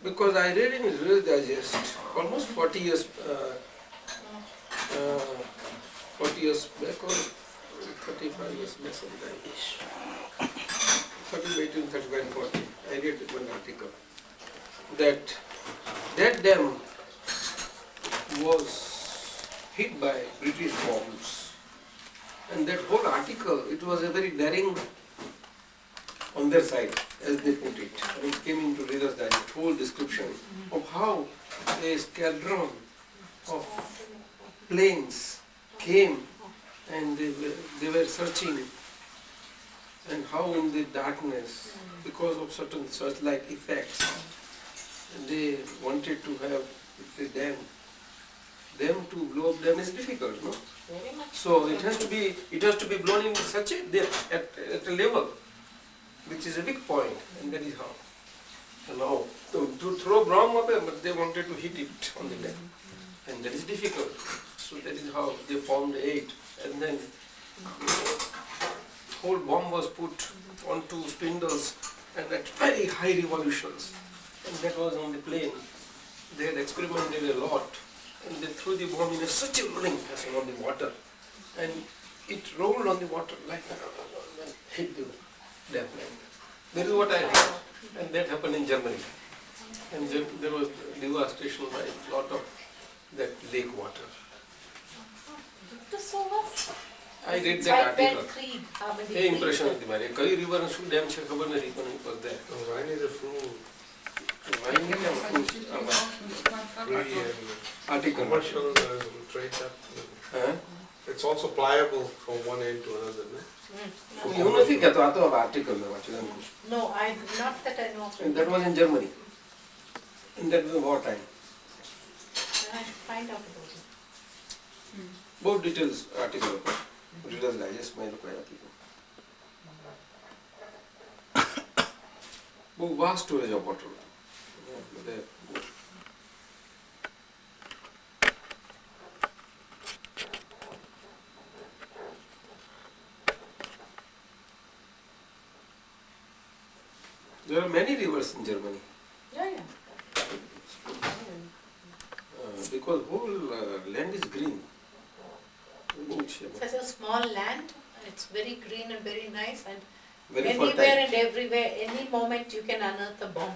Because I read in Reader's Digest almost 40 years, 40 years back or 35 years back sometime. between 35 and 40. I read one article that dam was hit by British bombs. And that whole article, it was a very daring on their side, as they put it. And it came into Reader's Digest, whole description of how a squadron of planes came and they were searching, and how in the darkness, because of certain searchlight effects, they wanted to have the dam. Them to blow up dam is difficult, no? So it has to be blown in such a depth at a level which is a big point, and that is how. And now to throw bomb up, but they wanted to hit it on the dam, and that is difficult. So that is how they formed 8, and then whole bomb was put onto spindles and at very high revolutions, and that was on the plane. They had experimented a lot, and they threw the bomb in such a rolling fashion on the water, and it rolled on the water like that and hit the dam. That is what I heard, and that happened in Germany, and there was devastation by a lot of that lake water. I read that article. A impression of the Mary. Koi river and should dam check over the river was there. Wine is a fruit. Wine is a fruit. Article. Commercial trade that. It's also pliable from one end to another. You know the article. No, not that I know. And that was in Germany. And that was wartime. I have to find out about it. Both details article. Reader's Digest में लोग आया थी वो vast storage of water. There are many rivers in Germany. Yeah. Because whole land is green. Such a small land, it's very green and very nice, and very anywhere fertile. and everywhere, any moment you can unearth a bomb.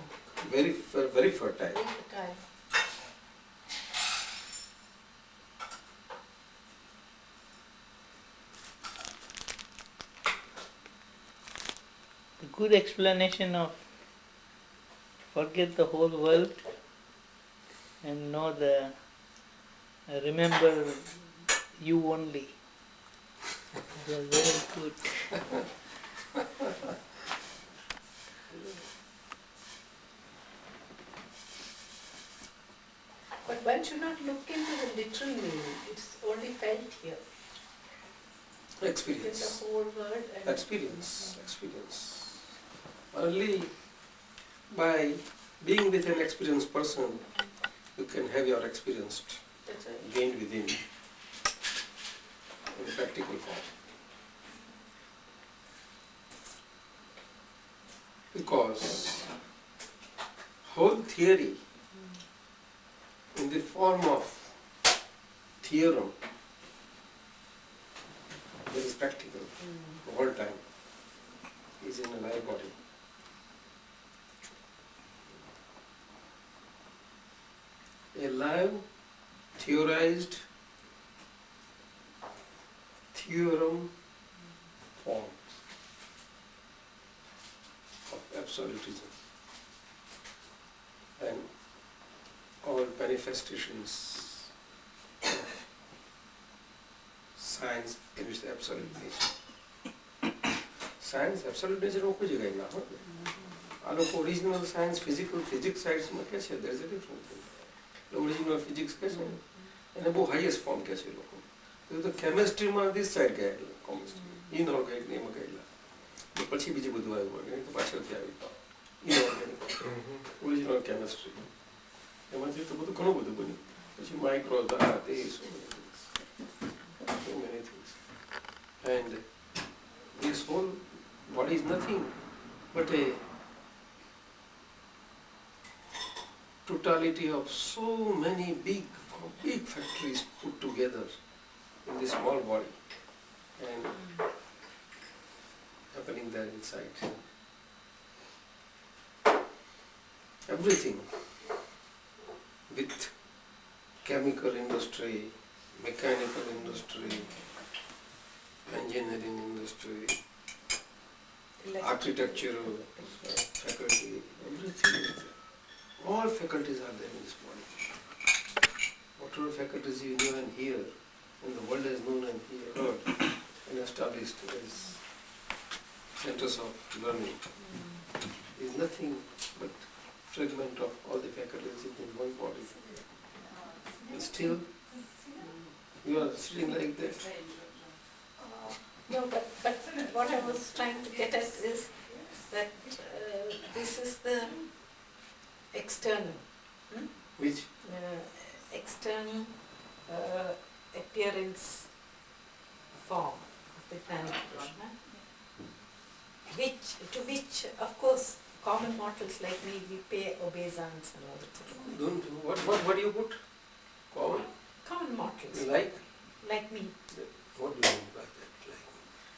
Very fertile. Very fertile. A good explanation of forget the whole world and know remember you only. They're very good. But one should not look into the literal meaning. It's only felt here. Experience. In the whole world. And Experience. Only by being with an experienced person, you can have your experience gained within in practical form. Because whole theory in the form of theorem is practical the whole time, is in a live body. A live, theorized theorem form of absolutism, and all manifestations of science in its absolute nature. Science, absolute nature को कोई जगह ना हो. आलोक original science, physics science में क्या है? There is a difference. Original physics क्या है? and वो highest form क्या है लोगों? तो chemistry में this side क्या है? Chemistry. Inorganic name क्या है? तो पछी बीजे बुद्धू आये हुए हैं तो पाछल क्या है? Inorganic. Original chemistry. एमंजी तो बुद्धू कौन बुद्धू बनी? पछी micros आते so many things. And this whole body is nothing but a totality of so many big factories put together in this small body and happening there inside. Everything with chemical industry, mechanical industry, engineering industry, architectural faculty, everything is there. All faculties are there in this body. Whatever faculties you know and hear, and the world has known and heard and established as centers of learning, is nothing but fragment of all the faculties in one body. And still, you are sitting like that. No, but what I was trying to get at is that this is the external, Which? external appearance form of the Gnani Purush, to which, of course, common mortals like me, we pay obeisance and all that. Don't you? What do you put? Common? Common mortals, You like? like me. What do you mean by that? Like?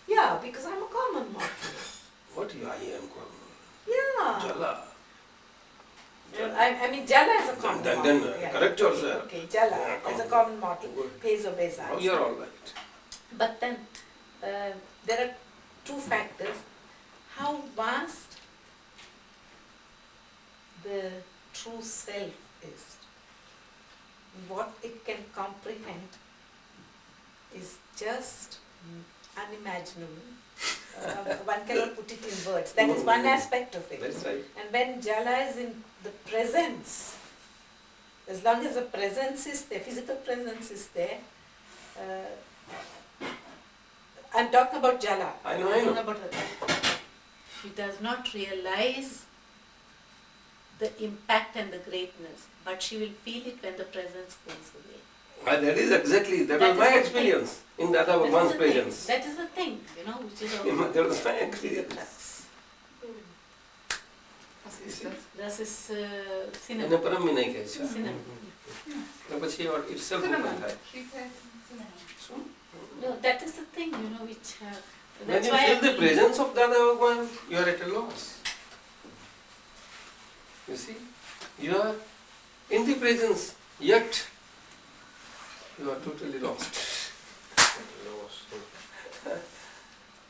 Yeah, because I'm a common mortal. What do you? I am common. Yeah. Jala. I mean, Jala is a common Then mortal. Yeah. correct yourself. Okay, Jala Yeah, is a common. common mortal, Good. pays obeisance. Oh, you're all right. But then there are two factors. How vast the true self is, what it can comprehend is just unimaginable. One cannot put it in words. That is one aspect of it. That's right. And when Jala is in the presence, as long as the presence is there, physical presence is there, I'm talking about Jala. I know. I'm talking about she does not realize the impact and the greatness, but she will feel it when the presence goes away. That is exactly, that That was my is the experience in Dada That is Bhagwan's the thing. presence. That is the thing, which is That was my the experience. crux. You see? This is એને cinema. પરમ બી નહીં કહે છે. Cinema. ને પછી itself open થાય. No, that is the thing, which. When That's you why feel I the mean- presence of Dada Bhagwan, you are at a loss. You see, you are in the presence, yet you are totally lost.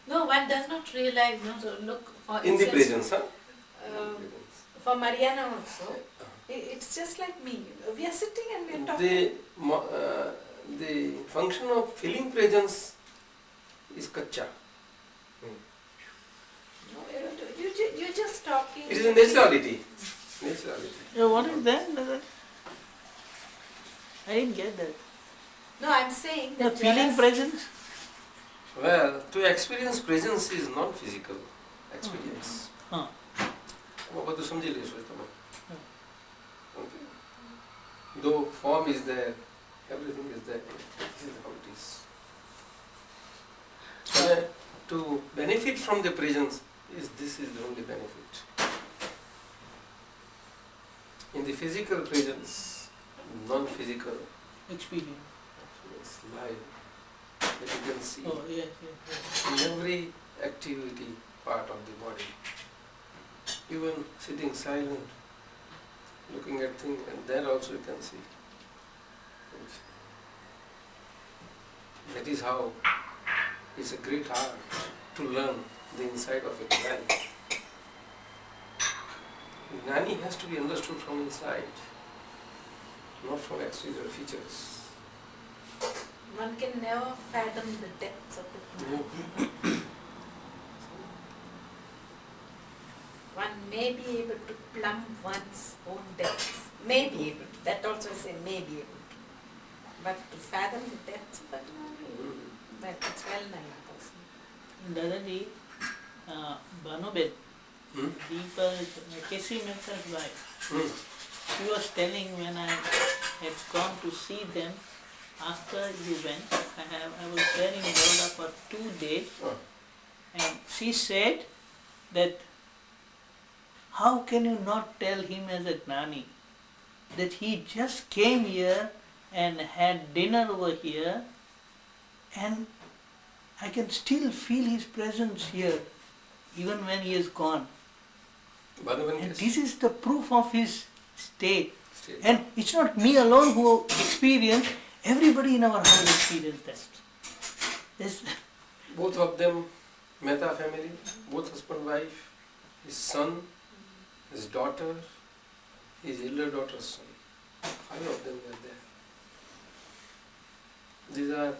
No, one does not realize. No, so look for In the instance, presence, huh? For Mariana also, it's just like me. We are sitting and we are talking. The function of feeling presence is kacha. No, you're just talking. It is a naturality. Naturality. Yeah, what is that? I didn't get that. No, I'm saying The that feeling Jala's- presence? Well, to experience presence is non-physical experience. Huh. બધું સમજી લેશો તમે. Okay. Though form is there, everything is there. This is how it is. To benefit from the presence, this is the only benefit. In the physical presence, non-physical Experience. is live, that you can see Oh, yes. in every activity part of the body. Even sitting silent, looking at things, and there also you can see. That is how it's a great art to learn the inside of a Gnani. Gnani has to be understood from inside, not from exterior features. One can never fathom the depths of it. One may be able to plumb one's own depths. May be able to. That also I say may be able to. But to fathom the depths of it, well, it's well known. Dadaji, Banobet, Hmm? Casey Mehta's wife, Hmm. she was telling when I had gone to see them after you went, I was there in Jala for 2 days, Oh. and she said that how can you not tell him as a Gnani? that he just came here and had dinner over here, and I can still feel his presence here, even when he is gone. Bhagwan And yes. this is the proof of his state. State. And it's not me alone who experienced, everybody in our house experienced that. Yes. Both of them, Mehta family, both husband, wife, his son, his daughter, his elder daughter's son. 5 of them were there. These are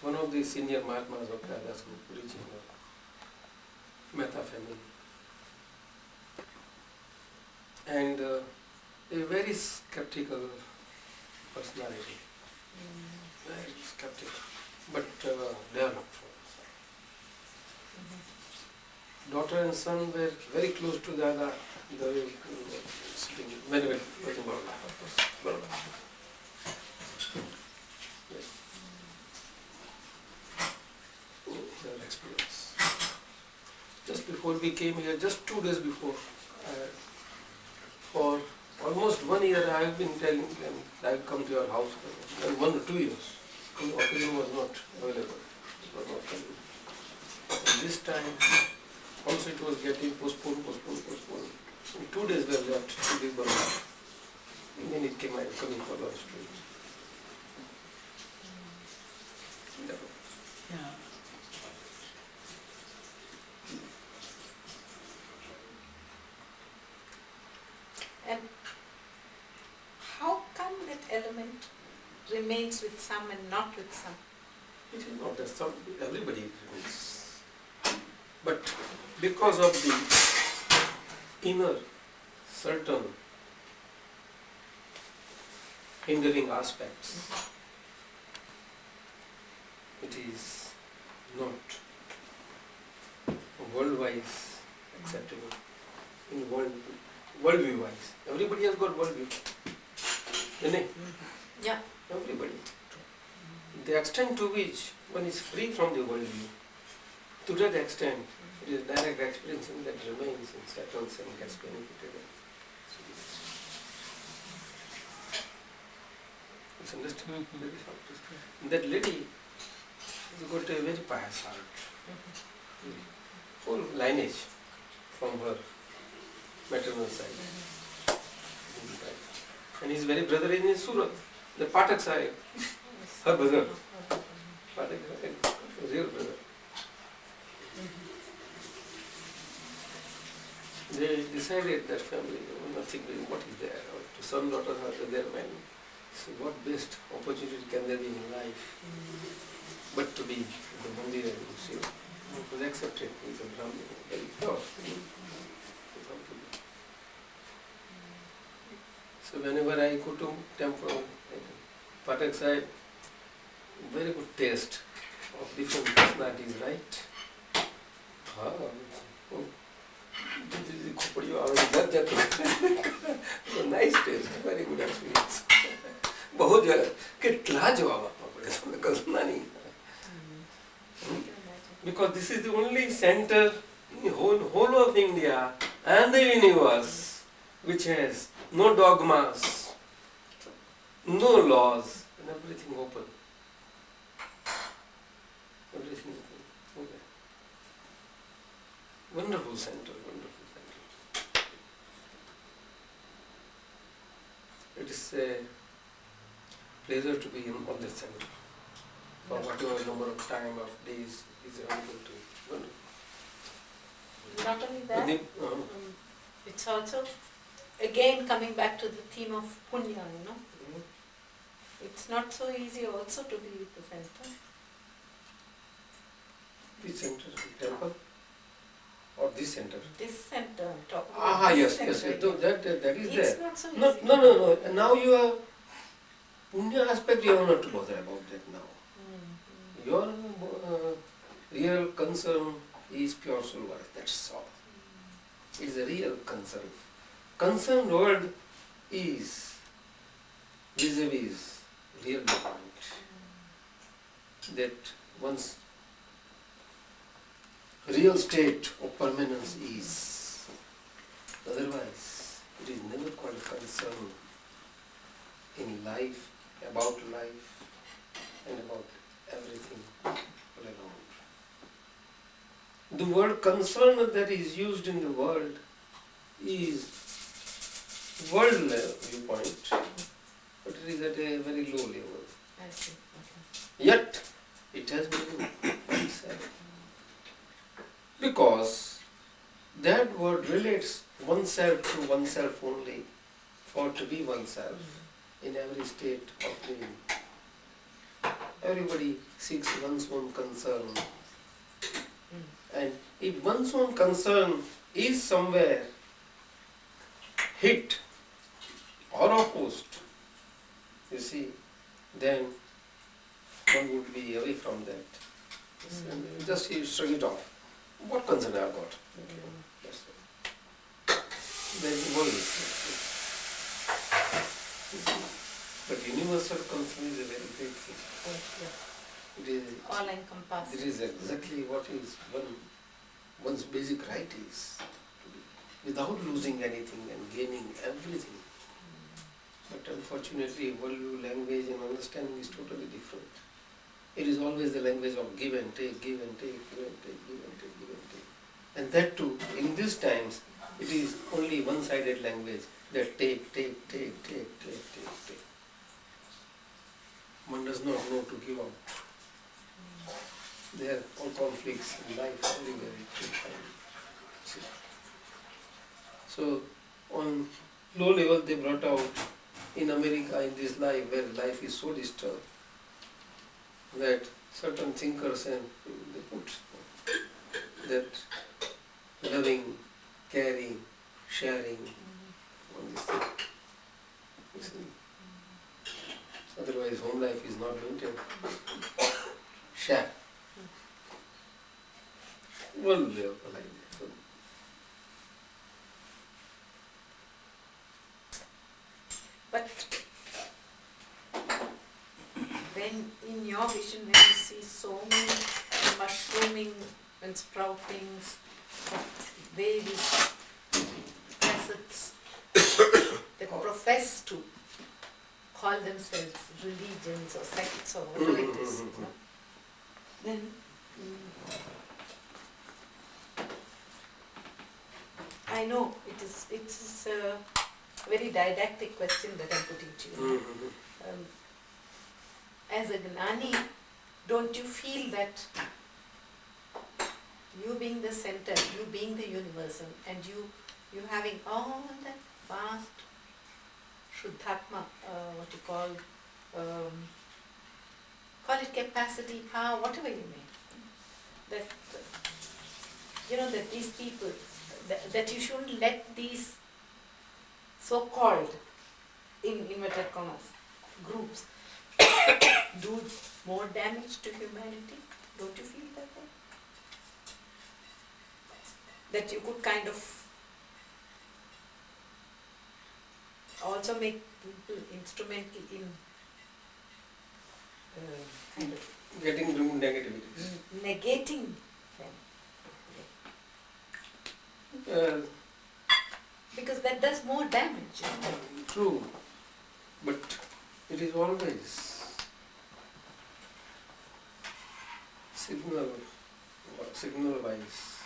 one of the senior Mahatmas of Dada's group, reaching the Mehta family. And a very skeptical personality. Very skeptical, but developed. Daughter and son were very close to Dada. They were sitting very well with Baroda, of course. Baroda. Yes. Their experience. Just before we came here, just 2 days before, for almost 1 year I have been telling them I will come to your house. And 1 or 2 years, oxygen was not available. It was not coming. And this time, also it was getting postponed. And 2 days were left to this Baroda. And then it came, I am coming for lunch to it. Yeah. And how come that element remains with some and not with some? It is not that some, everybody is. But because of the inner certain hindering aspects, it is not world-wise acceptable. In worldview wise. Everybody has got worldview. Isn't it? Yeah. Everybody. The extent to which one is free from the worldview, to that extent, it is direct experiencing that remains and settles and gets benefited. It's understood? That is how it is. That lady has got a very pious heart. Full lineage from her maternal side. And his very brother is in Surat, the Patak side, her brother. Patak side, real brother. They decided that family, nothing, what is there? Or son, daughters are there, man. So what best opportunity can there be in life but to be in the Mandir and Shiva? It was accepted with a Brahmin, very pure. So whenever I go to temple, Patak side, very good taste of different personalities, right? Nice taste, very good experience. बहुत जगह कितना जवाब आपका पड़े तो कल्पना नहीं. Because this is the only center in the whole of India and the universe which has no dogmas, no laws, and everything open. Everything open. Okay. Wonderful center, wonderful center. It is a pleasure to be in on this center. For whatever number of time of days is available to. Wonderful. Not only that, it's also, again coming back to the theme of punya, it's not so easy also to be with the center. This center, temple, or this center? This center, I'm talking about Yes, this yes, center. yes. That is It's there. not so easy. No. Now you have punya aspect. You have not to bother about that now. Your real concern is pure soul work. That's all. It's a real concern. Concerned word is vis-a-vis real point. That one's real state of permanence is. Otherwise, it is never called concern. in life, about life, and about everything all around. The word concern that is used in the world is world viewpoint, but it is at a very low level. I see. Okay. Yet, it has meaning itself. Because that word relates oneself to oneself only, for to be oneself in every state of living. Everybody seeks one's own concern. And if one's own concern is somewhere hit or opposed, you see, then one would be away from that. And just you shrug it off. What concern I have got? That's it. Then the world is. But universal concern is a very great thing. It is All encompassing. it is exactly what is one's basic right is, to be, without losing anything and gaining everything. But unfortunately, worldview, language and understanding is totally different. It is always the language of give and take, give and take, give and take, give and take, give and take. And that too, in these times, it is only one-sided language that take, take, take, take, take, take, take. One does not know to give up. There are all conflicts in life everywhere. So, on low level they brought out in America in this life where life is so disturbed that certain thinkers and they put that loving, caring, sharing on this thing. You see? Otherwise home life is not maintained. Share. One way of like that. But when in your vision, when you see so many mushrooming and sproutings of various facets that profess to call themselves religions or sects or whatever it is, then I know it is a very didactic question that I'm putting to you. As a Gnani, don't you feel that you being the center, you being the universal, and you having all that vast Shuddhatma, what you call it capacity, power, whatever you may, that that these people, that you shouldn't let these so-called, in inverted commas, groups do more damage to humanity? Don't you feel that way? That you could kind of also make people instrumental in kind of Getting rid of negativities. negating them. Because that does more damage. True, but it is always signal-wise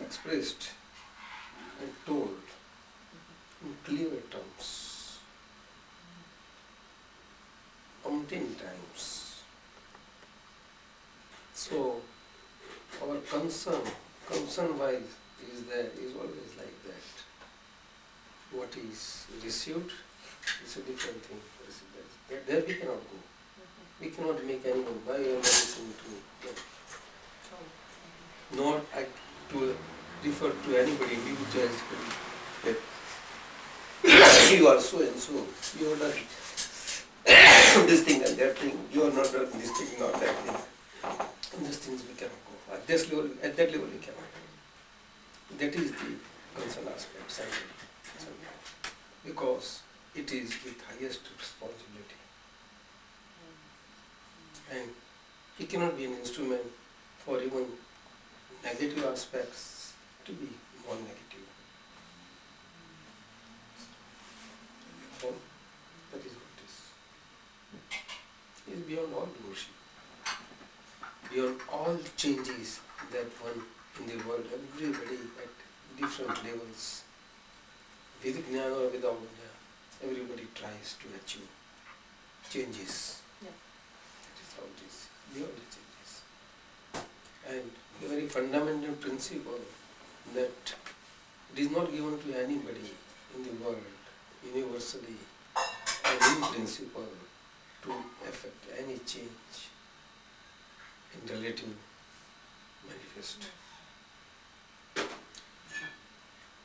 expressed and told in clear terms, umpteen times. So our concern-wise is always like that. What is received is a different thing. There we cannot go. We cannot make anyone buy a medicine nor to refer to anybody, individual, that you are so and so, you are done this thing and that thing, you are not done this thing, not that thing. And these things we cannot go. At that level we cannot. That is the concern aspect, because it is with highest responsibility. And it cannot be an instrument for even negative aspects to be more negative. For beyond all worship, beyond all changes that one in the world, everybody at different levels, with Gnana or without Gnana, everybody tries to achieve changes. Yeah. That is how it is, beyond the changes. And the very fundamental principle that it is not given to anybody in the world, universally and in principle, to effect any change in relative manifest.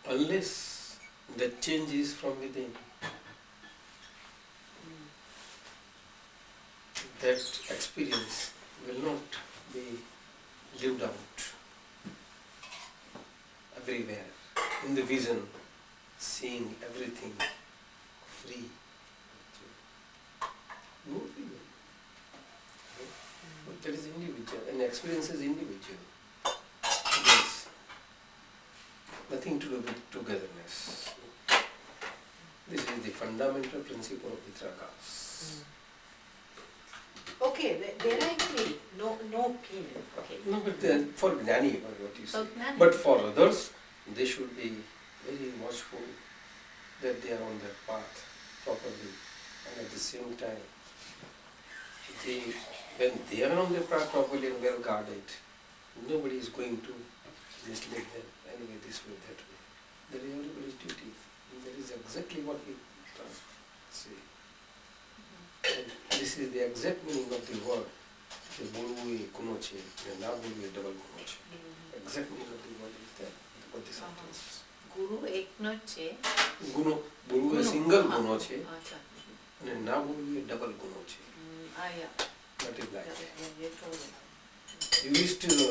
Unless that change is from within, that experience will not be lived out everywhere, in the vision, seeing everything free. No people. But that is individual, and experience is individual. Yes. Nothing to do with togetherness. This is the fundamental principle of Vitragas. Okay, there I agree. No opinion. Okay. No, but then for Gnani, what you say. So, Gnani. But for others, they should be very watchful that they are on that path properly, and at the same time, when they are on their path properly and well guarded, nobody is going to mislead them anyway, this way, that way. That is everybody's duty. And that is exactly what we say. And this is the exact meaning of the word. Bolu kuno che, na bolu double kuno che. Exact meaning of the word is that. What the sentence. Guru ekno che. Guno, bolu single guno che, Acha. and na bolu double guno che. Yeah. Multiply. Yeah, you told me. Yudhishthira,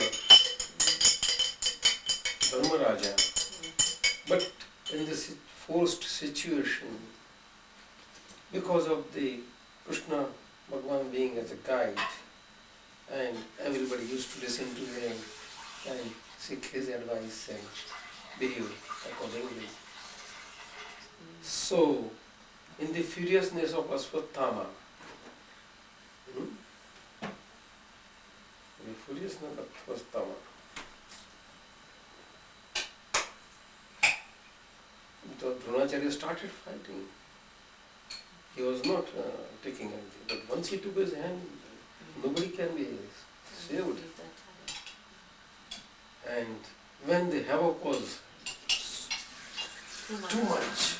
Dharmaraja, but in this forced situation, because of the Krishna Bhagwan being as a guide, and everybody used to listen to him and seek his advice and behave accordingly. So, in the furiousness of Aswathama, the furiousness of Aswathama, the Dronacharya started fighting. He was not taking anything, but once he took his hand, nobody can be saved. And when the havoc was too much,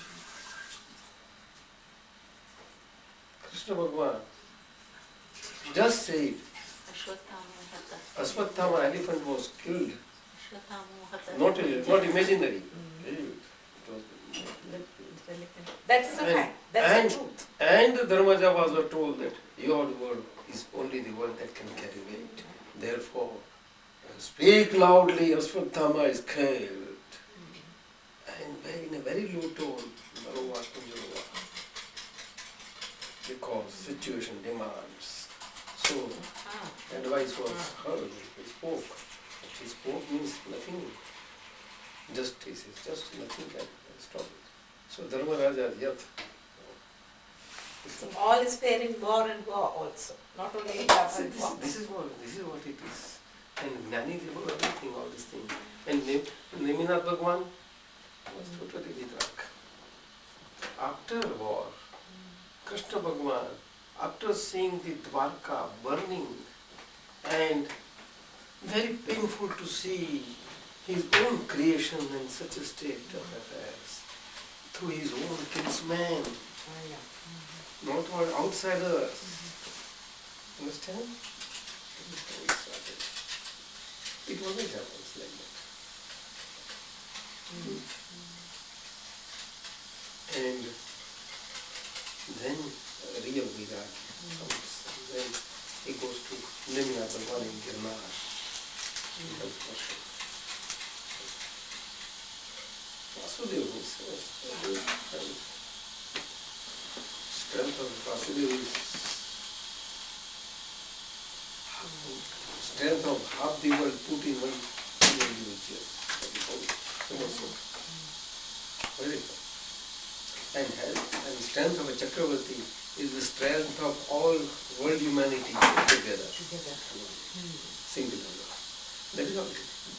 Krishna Bhagwan just said, Aswathama elephant was killed, not imaginary. That's the fact. That's the truth. And the Dharmaja was told that your word is only the word that can carry weight. Therefore, speak loudly, Aswathama is killed. And in a very low tone, because situation demands. So, advice was heard, he spoke. What he spoke means nothing. Justice is just nothing can stop it. So Dharmaraja, Yath. All is fair in war and war also. Not only in love and war. This is what it is. And Gnani, they were everything, all these things. And Neminath Bhagwan was totally vitrak. After war, Krishna Bhagwan, after seeing the Dwarka burning, and very painful to see his own creation in such a state of affairs, through his own kinsmen, not all outsiders. Understand? It always happens like that. And then real Viraj comes. Then he goes to Nimya Bhagwan in Girnar. Vasudeva is strength of Vasudeva is strength of half the world put in one individual. Very good. And has, and strength of a Chakravarti is the strength of all world humanity put together. Singular. That is all.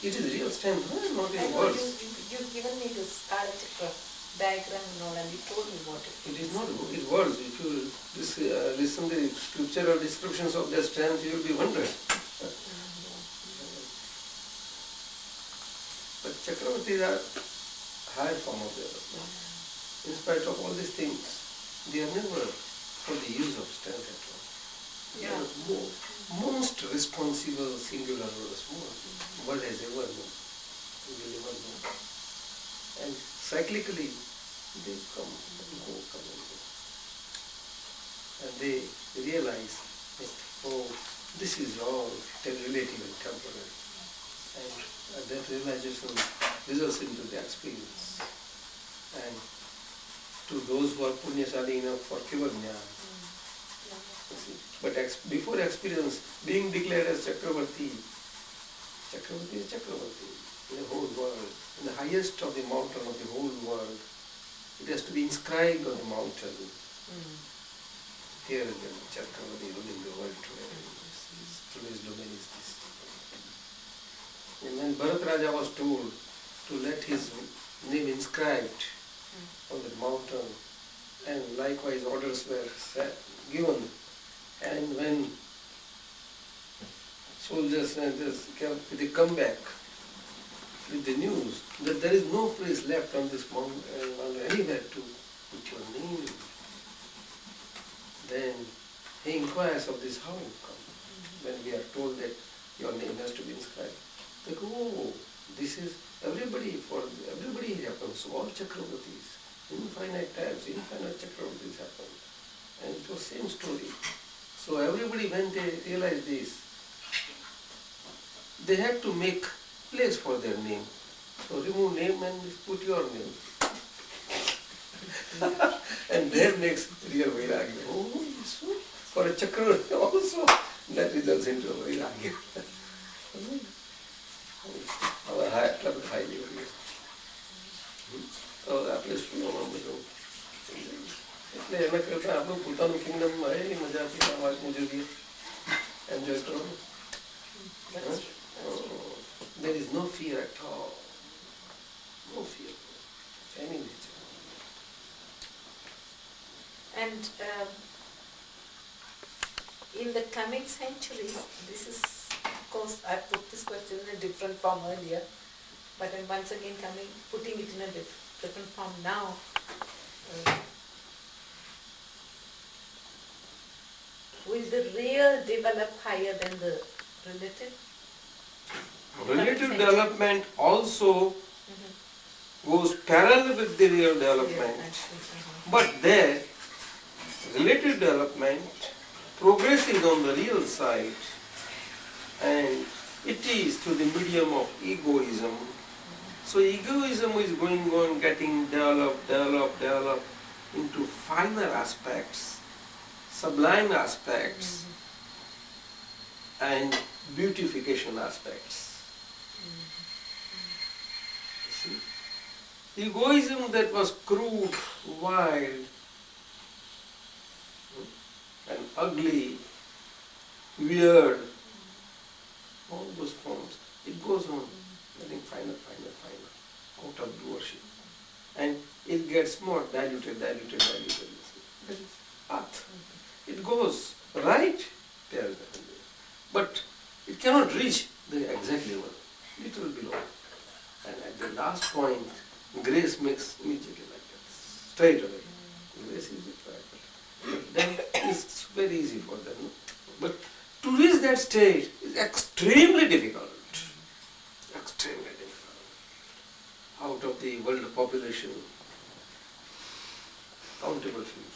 It is real strength, not in words. You've given me this Kala Chakra diagram and all, and you told me what it is. It is not in words. If you listen to the scriptural descriptions of their strength, you will be wondering. But Chakravartis are higher form of development. In spite of all these things, they are never for the use of strength at all. They are most responsible, singular, world has ever known. We will never know. And cyclically, they come and go, come and go. And they realize that, oh, this is all relative and temporary. And that realization results into the experience. And to those who are punyashali enough for pure jnana. But before experience, being declared as Chakravarti, Chakravarti is Chakravarti in the whole world, in the highest of the mountain of the whole world. It has to be inscribed on the mountain. Here again, Chakravarti ruling the world today. Today's domain is this. And when Bharat Raja was told to let his name inscribed on the mountain, and likewise orders were given, and when soldiers they come back with the news that there is no place left on this mountain anywhere to put your name, then he inquires of this how it comes. When we are told that your name has to be inscribed, they go, oh, this is everybody happens, all Chakravartis, infinite times, infinite Chakravartis happen. And it was same story. So everybody, when they realized this, they had to make place for their name. So remove name and put your name. And that makes real Vairagya. Oh, so for a Chakravarti also, that results into a Vairagya. Our high club highly over here. So આપણે શું બધું એટલે એના કરતાં આપણું પોતાનું Kingdom હોય એની મજા આપી વાત મુજબ એન્જોય કરો. There is no fear at all. No fear of any nature. And in the coming centuries, this is, of course, I put this question in a different form earlier, but I'm once again putting it in a different form now. Will the real develop higher than the relative? Relative development also goes parallel with the real development. But there, relative development progresses on the real side, and it is through the medium of egoism. So egoism is going on getting developed into finer aspects, sublime aspects, and beautification aspects. See? Egoism that was crude, wild, and ugly, weird, all those forms, it goes on getting finer, out of doership. And it gets more diluted. That is path. It goes right there. But it cannot reach the exact level, little below. And at the last point, grace makes immediately like that, straight away. Grace is it right. Then it's very easy for them. But to reach that state is extremely difficult. Extremely difficult. Out of the world population, countable few,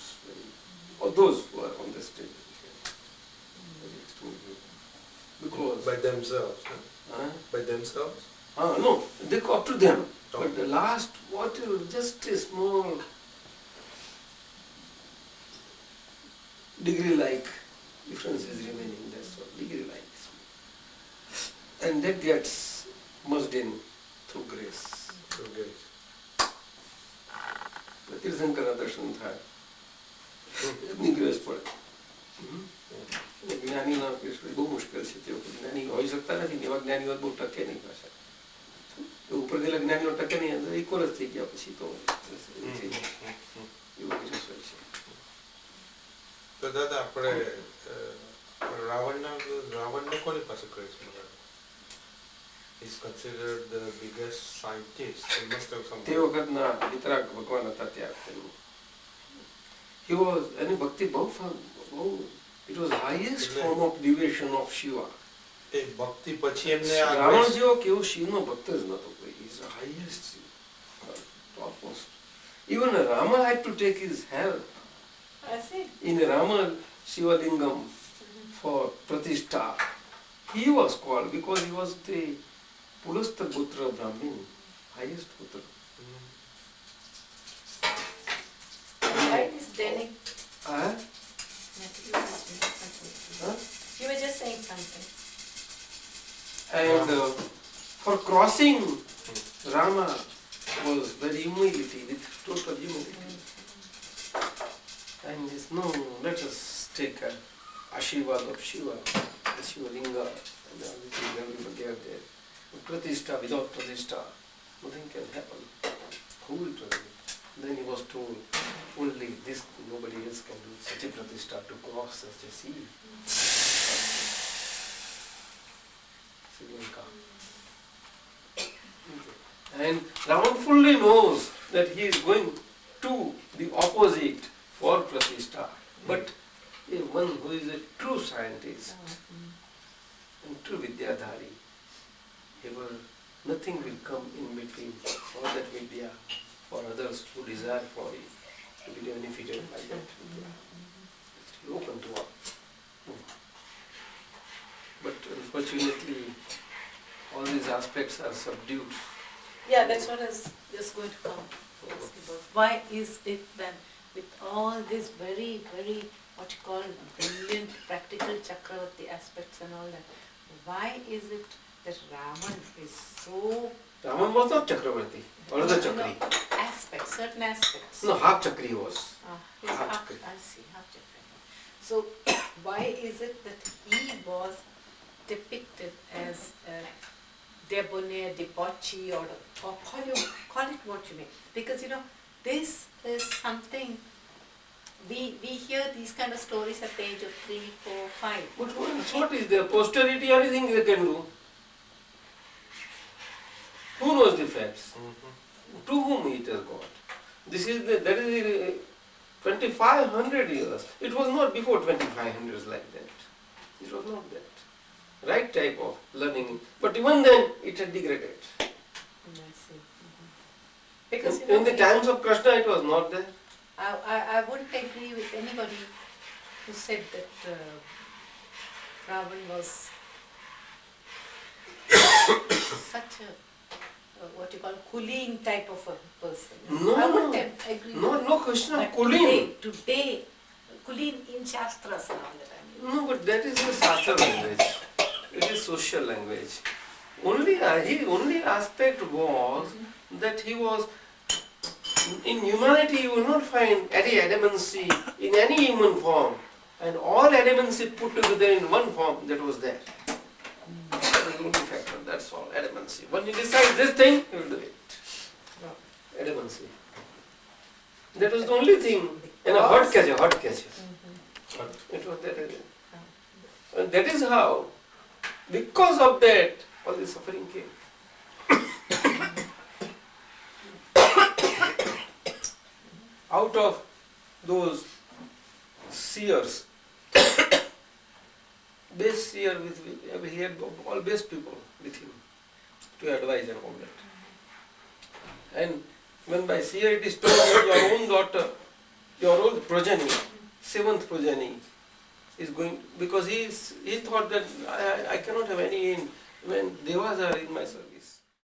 or those who are on the stage. Because by themselves. By themselves? No, they go up to them. Oh. But the last, just a small degree-like difference is remaining. That's all, degree-like. And that gets merged in through grace. Through grace. તીર્થંકરના દર્શન થાય એમની grace પડે. જ્ઞાનીના case બહુ મુશ્કેલ છે. તેઓ જ્ઞાની હોઈ શકતા નથી. એવા જ્ઞાનીઓ બહુ ટકે નહીં પાછા. ઉપર ગયેલા જ્ઞાનીઓ ટકે નહીં, ઇક્વલ જ થઈ ગયા પછી તો એવું બીજું છે. તો દાદા આપણે રાવણને કોની પાસે કહીશું? He's considered the biggest scientist. He must have some. તે વખતના વિતરાગ ભગવાન હતા ત્યારે he was એની ભક્તિ બહુ it was the highest form of devotion of Shiva. એ ભક્તિ પછી એમને રાવણ જેવો કેવો શિવનો ભક્ત જ નતો કોઈ. He is the highest, topmost. Even Rama had to take his help in Rama Shivalingam for Pratishtha. He was called because he was the Pulastha Putra Brahmin, highest Putra. Why is Delhi? Huh? You were just saying something. And for crossing, Rama was very humility, with total humility. And this, no, let us take a Ashirvad of Shiva, the Shiva Linga, and everybody are there. Pratishtha, without Pratishtha, nothing can happen. Who will try it? Then he was told, only this, nobody else can do such a Pratishtha to cross such a sea. Sri Lanka. And Ravan fully knows that he is going to the opposite for Pratishtha. But one who is a true scientist and true Vidyadhari, nothing will come in between for that Vidya, for others who desire for it to be benefited by that Vidya. It's open to all. But unfortunately, all these aspects are subdued. Yeah, that's what I was just going to come. Why is it then, with all these very, very, what you call brilliant practical Chakravarti aspects and all that, why is it that Raman is so... Raman was not Chakravarti, or the Chakri. No, aspects, certain aspects. No, half Chakri was. He's Half half, Chakri. I see, half Chakri. So, why is it that he was depicted as a debonair, debauchee, or call it what you may? Because, this is something, we hear these kind of stories at the age of 3, 4, 5. But what is their posterity? Anything they can do? Who knows the facts? To whom it has got? That is 2500 years. It was not before 2500 like that. It was not that. Right type of learning. But even then, it had degraded. I see. Because In the times of Krishna, it was not there. I wouldn't agree with anybody who said that Ravan was such a what you call Kuleen type of a person. No, I wouldn't agree. No question of But Kuleen. Today, Kuleen in Shastras and all that. No, but that is a Shastra language. It is social language. Only aspect was that he was, in humanity you will not find any adamancy in any human form. And all adamancy put together in one form, that was there. That is the only factor, that's all, adamancy. When you decide this thing, you will do it. Adamancy. That was the only thing. And a hot catcher. It was that. And that is how, because of that, all the suffering came. Out of those seers, best seer he had all best people with him to advise and all that. And when by seer it is told that your own daughter, your own progeny, seventh progeny, is going, because he thought that I cannot have any in when Devas are in my service.